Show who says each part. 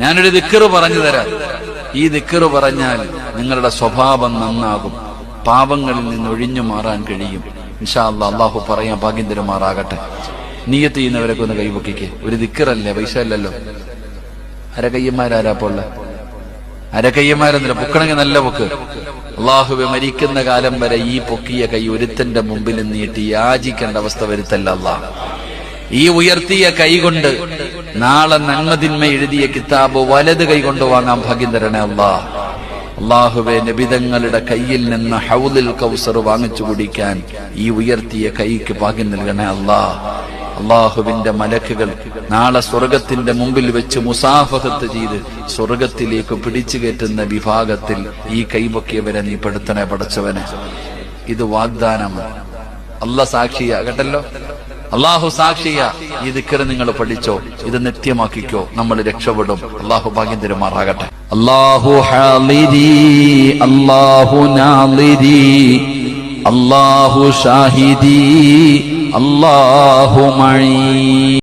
Speaker 1: ഞാനൊരു ദിക്ർ പറഞ്ഞു തരാം. ഈ ദിക്ർ പറഞ്ഞാൽ നിങ്ങളുടെ സ്വഭാവം നന്നാകും, പാപങ്ങളിൽ നിന്ന് ഒഴിഞ്ഞു മാറാൻ കഴിയും. ഇൻഷാ അല്ലാഹ് അല്ലാഹു പറയാൻ ഭാഗ്യം തരുമാറാകട്ടെ. നിയ്യത്ത് ചെയ്യുന്നവരൊക്കെ ഒന്ന് കൈപൊക്കിക്ക്. ഒരു ദിക്റല്ലേ, പൈസ അല്ലല്ലോ. അരകയ്യന്മാരാരാപ്പുള്ള അരകയ്യന്മാരെന്നില്ല, പൊക്കണമെങ്കിൽ നല്ല പൊക്ക്. അള്ളാഹുവെ, മരിക്കുന്ന കാലം വരെ ഈ പൊക്കിയ കൈ ഒരുത്തന്റെ മുമ്പിൽ നീട്ടി യാചിക്കേണ്ട അവസ്ഥ വരുത്തല്ല അല്ലാഹ്. ഈ ഉയർത്തിയ കൈ കൊണ്ട് നാളെ നന്മതിന്മ എഴുതിയ കിതാബ് വലത് കൈ കൊണ്ട് വാങ്ങാൻ ഭാഗ്യം തരണേ അല്ലാഹ്. അള്ളാഹുവെ, നബിതങ്ങളുടെ കയ്യിൽ നിന്ന് ഹൗലുൽ കൗസർ വാങ്ങിച്ചു കുടിക്കാൻ ഈ ഉയർത്തിയ കൈക്ക് ഭാഗ്യം നൽകണേ അല്ലാഹ്. അള്ളാഹുവിന്റെ മലക്കുകൾ നാളെ സ്വർഗത്തിന്റെ മുമ്പിൽ വെച്ച് മുസാഫഹത്ത് ചെയ്ത് സ്വർഗത്തിലേക്ക് പിടിച്ചു കയറ്റുന്ന വിഭാഗത്തിൽ ഈ കൈപൊക്കിയവരെ നീ പെടുത്തണേ പടച്ചവനെ. ഇത് വാഗ്ദാനമാണ്. അല്ലാഹ് സാക്ഷിയാ കേട്ടല്ലോ, അള്ളാഹു സാക്ഷിയാ. ഈ ദിക്ർ നിങ്ങൾ പഠിച്ചോ, ഇത് നിത്യമാക്കിക്കോ, നമ്മൾ രക്ഷപ്പെടും. അള്ളാഹു ഭാഗ്യം തരുമാറാകട്ടെ. അല്ലാഹു ഹാളിരി അല്ലാഹു നാളിരി അല്ലാഹു ഷാഹിദി അല്ലാഹു മഈ.